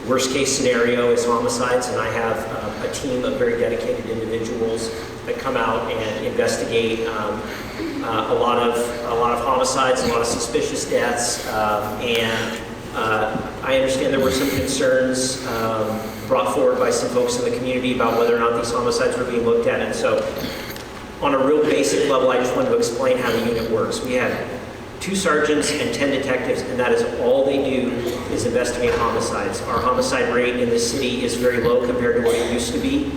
Worst case scenario is homicides, and I have a team of very dedicated individuals that come out and investigate a lot of homicides, a lot of suspicious deaths, and I understand there were some concerns brought forward by some folks in the community about whether or not these homicides were being looked at, and so on a real basic level, I just wanted to explain how the unit works. We have 2 sergeants and 10 detectives, and that is all they do is investigate homicides. Our homicide rate in this city is very low compared to what it used to be.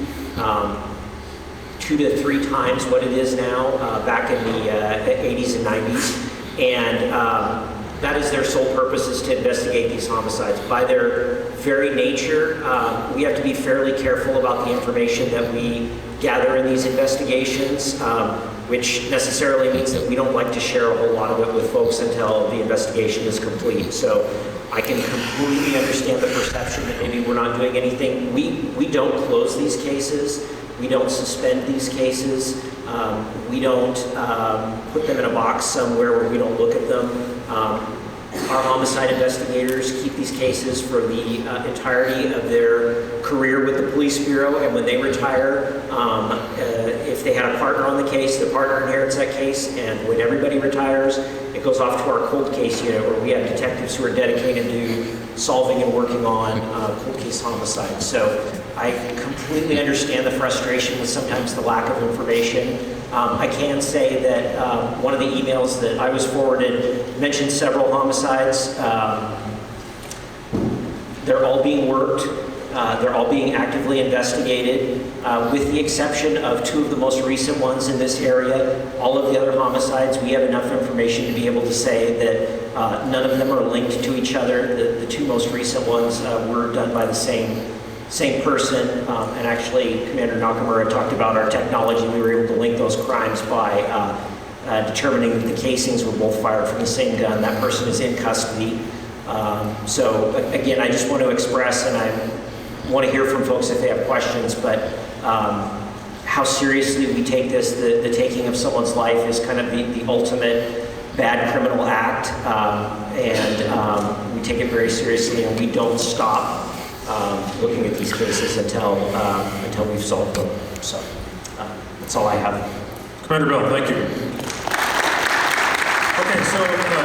2 to 3 times what it is now, back in the 80s and 90s. And that is their sole purpose, is to investigate these homicides. By their very nature, we have to be fairly careful about the information that we gather in these investigations, which necessarily means that we don't like to share a whole lot of it with folks until the investigation is complete. So I can completely understand the perception that maybe we're not doing anything. We don't close these cases. We don't suspend these cases. We don't put them in a box somewhere where we don't look at them. Our homicide investigators keep these cases for the entirety of their career with the police bureau, and when they retire, if they had a partner on the case, the partner inherits that case, and when everybody retires, it goes off to our cold case unit, where we have detectives who are dedicated to solving and working on cold case homicides. So I completely understand the frustration with sometimes the lack of information. I can say that one of the emails that I was forwarded mentioned several homicides. They're all being worked. They're all being actively investigated, with the exception of 2 of the most recent ones in this area. All of the other homicides, we have enough information to be able to say that none of them are linked to each other. The 2 most recent ones were done by the same person, and actually Commander Nakamura talked about our technology. We were able to link those crimes by determining that the casings were both fired from the same gun. That person is in custody. So again, I just want to express, and I want to hear from folks if they have questions, but how seriously we take this. The taking of someone's life is kind of the ultimate bad criminal act, and we take it very seriously, and we don't stop looking at these cases until we've solved them. So that's all I have. Commander Bell, thank you. Okay, so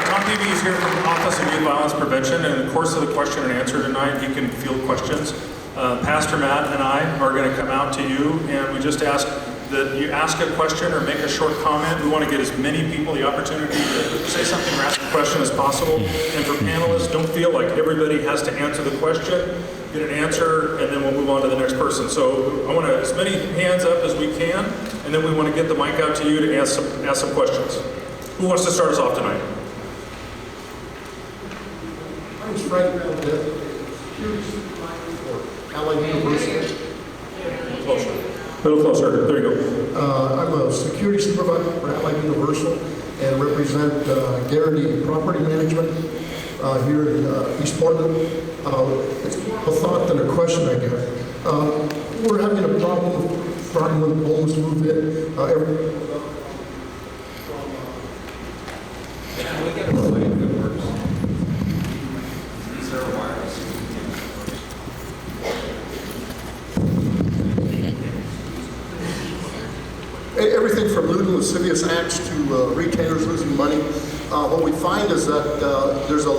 Tom Peavy is here from the Office of Youth Violence Prevention, and in the course of the question and answer tonight, you can field questions. Pastor Matt and I are going to come out to you, and we just ask that you ask a question or make a short comment. We want to get as many people the opportunity to say something or ask a question as possible. And for panelists, don't feel like everybody has to answer the question. Get an answer, and then we'll move on to the next person. So I want to as many hands up as we can, and then we want to get the mic out to you to ask some questions. Who wants to start us off tonight? My name is Frank Valdez, security supervisor for Allied University. Closer. A little closer. There you go. I'm a security supervisor for Allied Universal and represent Garrity Property Management here in East Portland. It's a thought and a question, I guess. We're having a problem starting when the homes move in. Can we get a mic that works? These are wireless. Everything from looting lascivious acts to retailers losing money. What we find is that there's a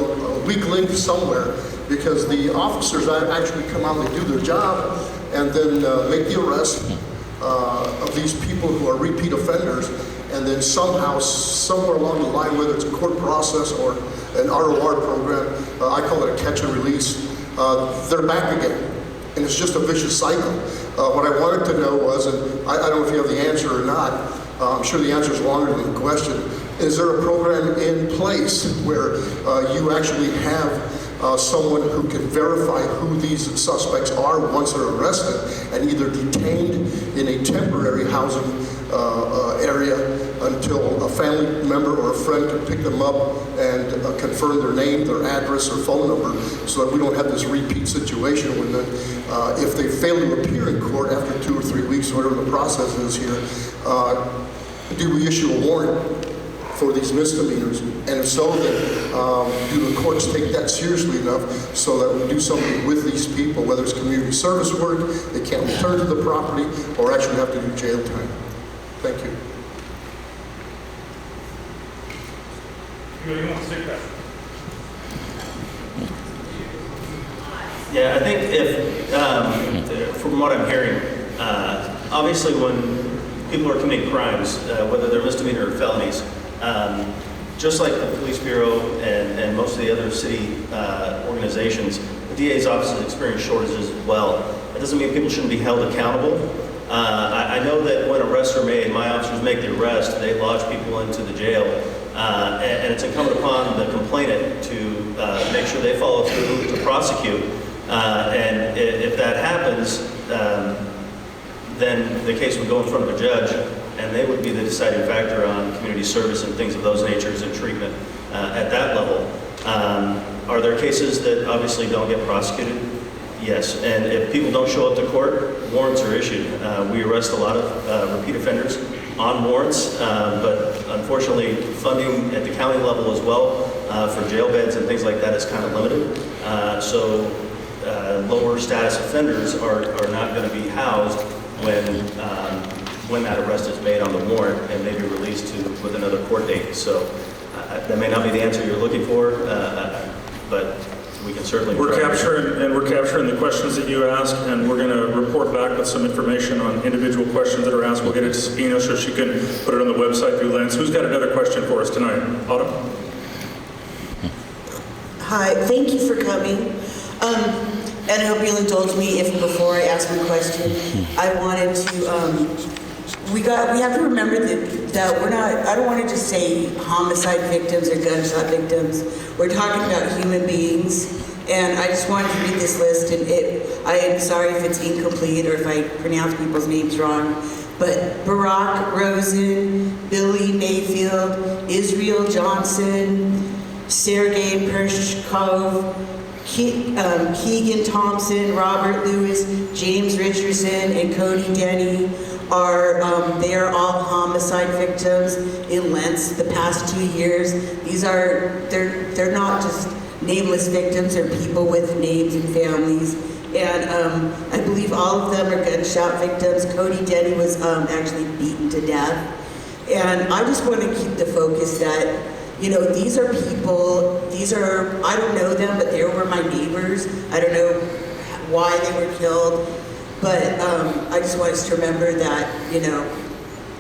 weak link somewhere, because the officers actually come out and they do their job and then make the arrest of these people who are repeat offenders, and then somehow, somewhere along the line, whether it's a court process or an ROR program, I call it a catch and release, they're back again. And it's just a vicious cycle. What I wanted to know was, and I don't know if you have the answer or not, I'm sure the answer is longer than the question, is there a program in place where you actually have someone who can verify who these suspects are once they're arrested and either detained in a temporary housing area until a family member or a friend can pick them up and confirm their name, their address, or phone number, so that we don't have this repeat situation when then, if they fail to appear in court after 2 or 3 weeks, whatever the process is here, do we issue a warrant for these misdemeanors? And if so, then do the courts take that seriously enough so that we do something with these people, whether it's community service work, they can't return to the property, or actually have to do jail time? Thank you. Anybody wants to take that? Yeah, I think if, from what I'm hearing, obviously when people are committing crimes, whether they're misdemeanor or felonies, just like the police bureau and most of the other city organizations, the DA's office has experienced shortages as well. It doesn't mean people shouldn't be held accountable. I know that when arrests are made, my officers make the arrest, they lodge people into the jail, and it's incumbent upon the complainant to make sure they follow through to prosecute. And if that happens, then the case would go in front of a judge, and they would be the deciding factor on community service and things of those natures and treatment at that level. Are there cases that obviously don't get prosecuted? Yes, and if people don't show up to court, warrants are issued. We arrest a lot of repeat offenders on warrants, but unfortunately funding at the county level as well for jail beds and things like that is kind of limited. So lower status offenders are not going to be housed when that arrest is made on the warrant and maybe released with another court date. So that may not be the answer you're looking for, but we can certainly. We're capturing the questions that you asked, and we're going to report back with some information on individual questions that are asked. We'll get it to Sabina so she can put it on the website through Lens. Who's got another question for us tonight? Autumn? Hi, thank you for coming. And I hope you'll indulge me if before I ask my question, I wanted to, we have to remember that we're not, I don't want to just say homicide victims or gunshot victims. We're talking about human beings. And I just wanted to read this list, and I am sorry if it's incomplete or if I pronounce people's names wrong. But Barack Rosen, Billy Mayfield, Israel Johnson, Sergei Pershkov, Keegan Thompson, Robert Lewis, James Richardson, and Cody Denny they are all homicide victims in Lents the past 2 years. They're not just nameless victims, they're people with names and families. And I believe all of them are gunshot victims. Cody Denny was actually beaten to death. And I just want to keep the focus that, you know, these are people, I don't know them, but they were my neighbors. I don't know why they were killed, but I just want us to remember that, you know,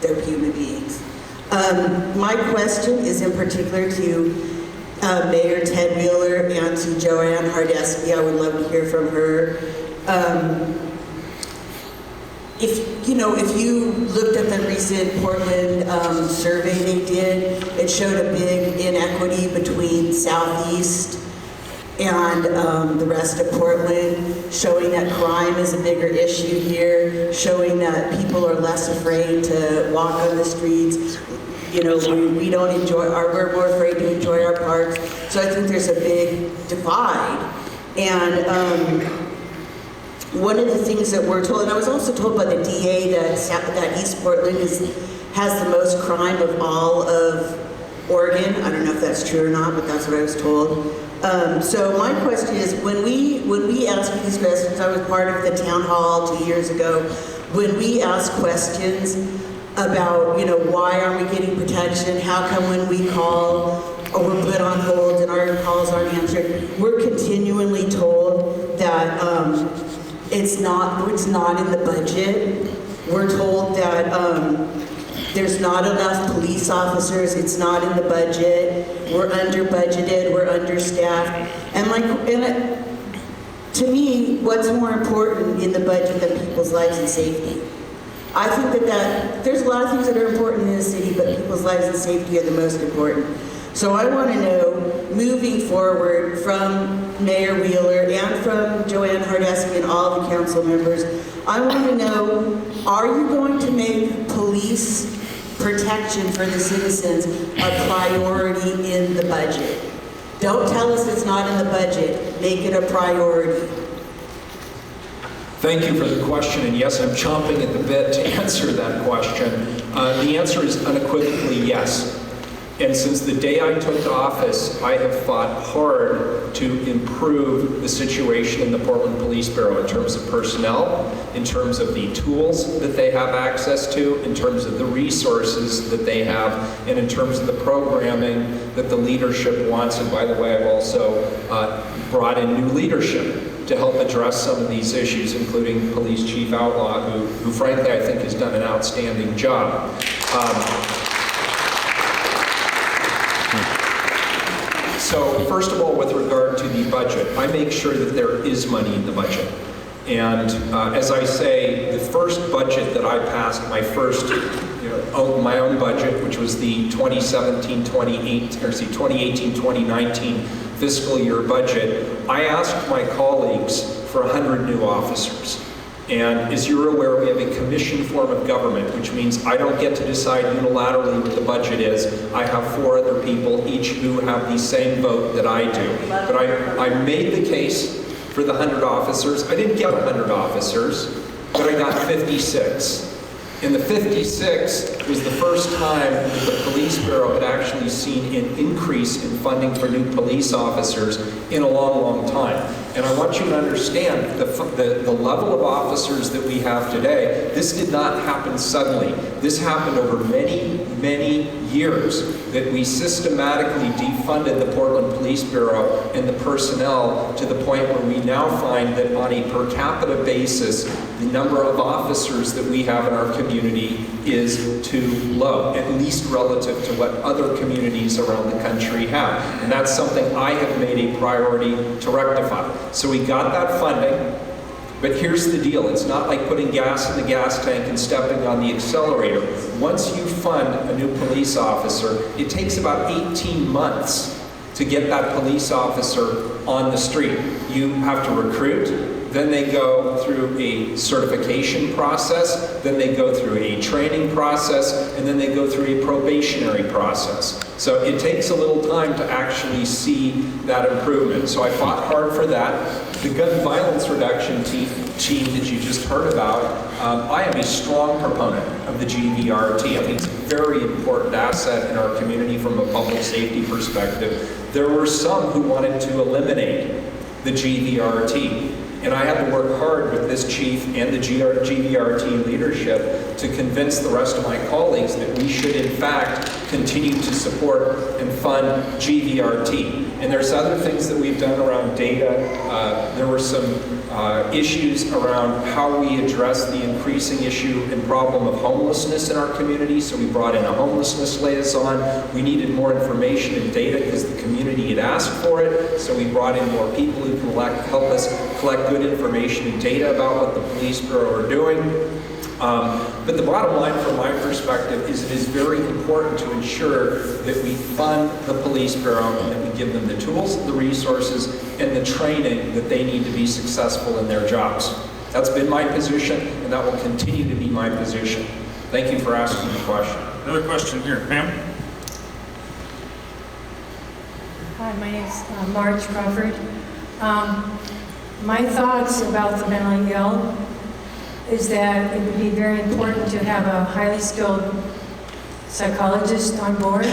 they're human beings. My question is in particular to Mayor Ted Wheeler and to Joanne Hardesky. I would love to hear from her. If you looked at the recent Portland survey they did, it showed a big inequity between Southeast and the rest of Portland, showing that crime is a bigger issue here, showing that people are less afraid to walk on the streets. You know, we don't enjoy we're more afraid to enjoy our parks. So I think there's a big divide. And one of the things that we're told, and I was also told by the DA that East Portland has the most crime of all of Oregon. I don't know if that's true or not, but that's what I was told. So my question is, when we ask these questions, I was part of the town hall 2 years ago, when we ask questions about, you know, why aren't we getting protection, how come when we call or we're put on hold and our calls aren't answered, we're continually told that it's not in the budget. We're told that there's not enough police officers, it's not in the budget, we're under budgeted, we're understaffed. And to me, what's more important in the budget than people's lives and safety? I think that there's a lot of things that are important in the city, but people's lives and safety are the most important. So I want to know, moving forward, from Mayor Wheeler and from Joanne Hardesky and all the council members, I want to know, are you going to make police protection for the citizens a priority in the budget? Don't tell us it's not in the budget. Make it a priority. Thank you for the question, and yes, I'm chomping at the bit to answer that question. The answer is unequivocally yes. And since the day I took office, I have fought hard to improve the situation in the Portland Police Bureau in terms of personnel, in terms of the tools that they have access to, in terms of the resources that they have, and in terms of the programming that the leadership wants. And by the way, I've also brought in new leadership to help address some of these issues, including Police Chief Outlaw, who frankly I think has done an outstanding job. So first of all, with regard to the budget, I make sure that there is money in the budget. And as I say, the first budget that I passed, my first, my own budget, which was the 2018-2019 fiscal year budget, I asked my colleagues for 100 new officers. And as you're aware, we have a commission form of government, which means I don't get to decide unilaterally what the budget is. I have 4 other people, each who have the same vote that I do. But I made the case for the 100 officers. I didn't get 100 officers, but I got 56. And the 56 was the first time that the Police Bureau had actually seen an increase in funding for new police officers in a long, long time. And I want you to understand the level of officers that we have today. This did not happen suddenly. This happened over many, many years that we systematically defunded the Portland Police Bureau and the personnel to the point where we now find that on a per capita basis, the number of officers that we have in our community is too low, at least relative to what other communities around the country have. And that's something I have made a priority to rectify. So we got that funding, but here's the deal. It's not like putting gas in the gas tank and stepping on the accelerator. Once you fund a new police officer, it takes about 18 months to get that police officer on the street. You have to recruit, then they go through a certification process, then they go through a training process, and then they go through a probationary process. So it takes a little time to actually see that improvement. So I fought hard for that. The gun violence reduction team that you just heard about, I am a strong proponent of the GVRT. I think it's a very important asset in our community from a public safety perspective. There were some who wanted to eliminate the GVRT. And I had to work hard with this chief and the GVRT leadership to convince the rest of my colleagues that we should in fact continue to support and fund GVRT. And there's other things that we've done around data. There were some issues around how we address the increasing issue and problem of homelessness in our community. So we brought in a homelessness liaison. We needed more information and data because the community had asked for it. So we brought in more people who can help us collect good information and data about what the Police Bureau are doing. But the bottom line from my perspective is it is very important to ensure that we fund the Police Bureau and that we give them the tools, the resources, and the training that they need to be successful in their jobs. That's been my position, and that will continue to be my position. Thank you for asking the question. Another question here, ma'am. Hi, my name is Marge Crawford. My thoughts about the mentally ill is that it would be very important to have a highly skilled psychologist on board.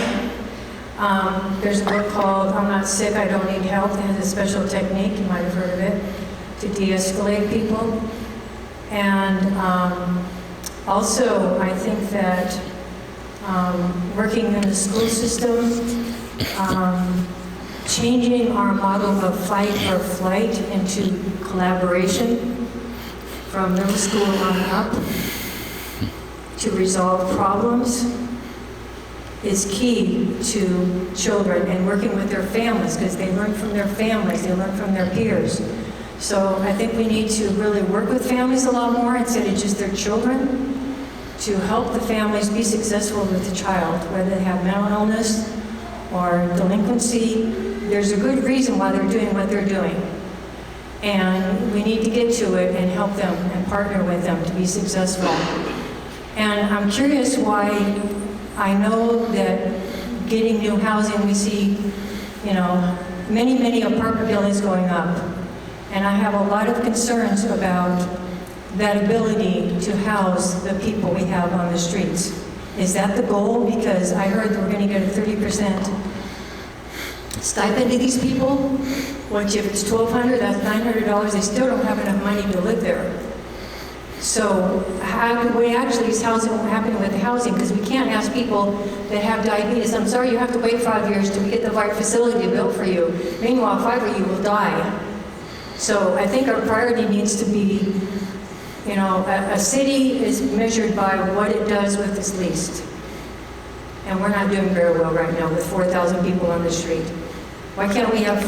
There's a book called I'm Not Sick, I Don't Need Help. It has a special technique, you might have heard of it, to de-escalate people. And also, I think that working in the school system, changing our model of fight or flight into collaboration from middle school on up to resolve problems is key to children, and working with their families, because they learn from their families, they learn from their peers. So I think we need to really work with families a lot more instead of just their children, to help the families be successful with the child, whether they have mental illness or delinquency. There's a good reason why they're doing what they're doing. And we need to get to it and help them and partner with them to be successful. And I'm curious why, I know that getting new housing, we see, many, many apartment buildings going up. And I have a lot of concerns about that ability to house the people we have on the streets. Is that the goal? Because I heard we're going to get a 30% stipend to these people, which if it's $1,200, that's $900. They still don't have enough money to live there. So what actually is happening with the housing? Because we can't ask people that have diabetes, I'm sorry, you have to wait 5 years to get the right facility built for you. Meanwhile, 5 of you will die. So I think our priority needs to be, you know, a city is measured by what it does with its least. And we're not doing very well right now with 4,000 people on the street. Why can't we have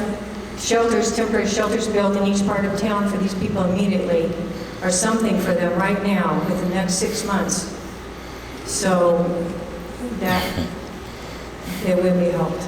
shelters, temporary shelters built in each part of town for these people immediately, or something for them right now within the next 6 months, so that they will be helped?